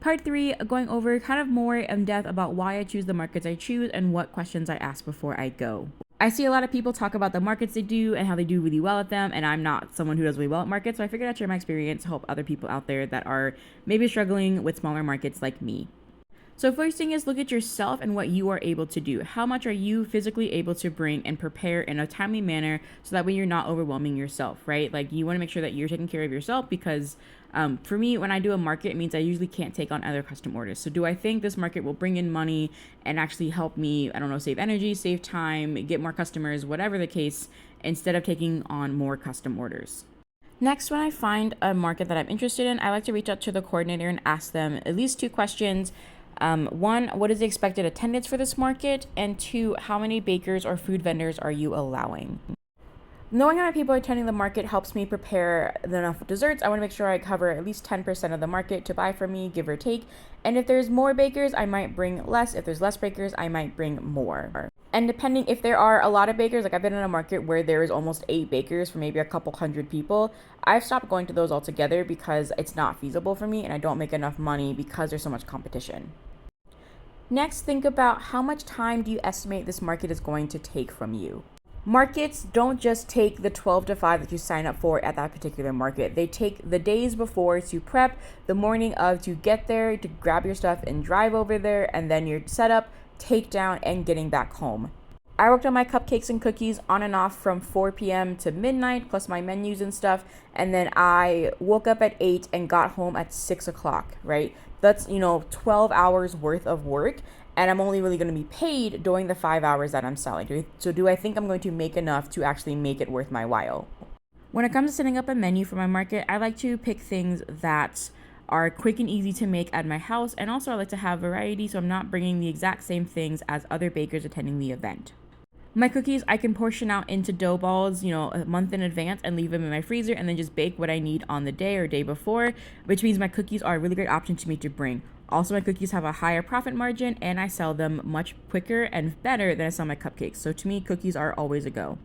Part 3, going over kind of more in depth about why I choose the markets I choose and what questions I ask before I go. I see a lot of people talk about the markets they do and how they do really well at them, and I'm not someone who does really well at markets, so I figured I'd share my experience to help other people out there that are maybe struggling with smaller markets like me. So first thing is look at yourself and what you are able to do. How much are you physically able to bring and prepare in a timely manner so that way you're not overwhelming yourself, right? Like you want to make sure that you're taking care of yourself because for me, when I do a market, it means I usually can't take on other custom orders. So do I think this market will bring in money and actually help me, I don't know, save energy, save time, get more customers, whatever the case, instead of taking on more custom orders? Next, when I find a market that I'm interested in, I like to reach out to the coordinator and ask them at least 2 questions. One, what is the expected attendance for this market? And 2, how many bakers or food vendors are you allowing? Knowing how many people are attending the market helps me prepare enough desserts. I want to make sure I cover at least 10% of the market to buy from me, give or take. And if there's more bakers, I might bring less. If there's less bakers, I might bring more. And depending if there are a lot of bakers, like I've been in a market where there is almost 8 bakers for maybe a couple hundred people, I've stopped going to those altogether because it's not feasible for me and I don't make enough money because there's so much competition. Next, think about how much time do you estimate this market is going to take from you. Markets don't just take the 12 to 5 that you sign up for at that particular market. They take the days before to prep, the morning of to get there, to grab your stuff and drive over there, and then your setup, takedown, and getting back home. I worked on my cupcakes and cookies on and off from 4 p.m. to midnight, plus my menus and stuff, and then I woke up at 8 and got home at 6 o'clock, right? That's, 12 hours worth of work, and I'm only really going to be paid during the 5 hours that I'm selling. So do I think I'm going to make enough to actually make it worth my while? When it comes to setting up a menu for my market, I like to pick things that are quick and easy to make at my house, and also I like to have variety so I'm not bringing the exact same things as other bakers attending the event. My cookies, I can portion out into dough balls, a month in advance and leave them in my freezer and then just bake what I need on the day or day before, which means my cookies are a really great option to me to bring. Also, my cookies have a higher profit margin and I sell them much quicker and better than I sell my cupcakes. So to me, cookies are always a go.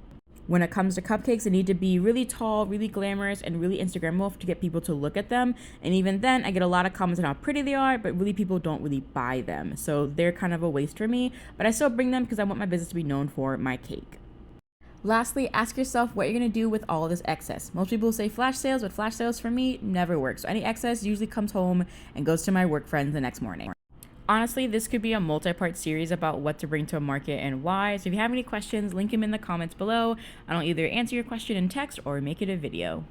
When it comes to cupcakes, they need to be really tall, really glamorous, and really Instagrammable to get people to look at them. And even then, I get a lot of comments on how pretty they are, but really people don't really buy them. So they're kind of a waste for me, but I still bring them because I want my business to be known for my cake. Lastly, ask yourself what you're going to do with all of this excess. Most people say flash sales, but flash sales for me never works. So any excess usually comes home and goes to my work friends the next morning. Honestly, this could be a multi-part series about what to bring to a market and why. So if you have any questions, link them in the comments below, and I'll either answer your question in text or make it a video.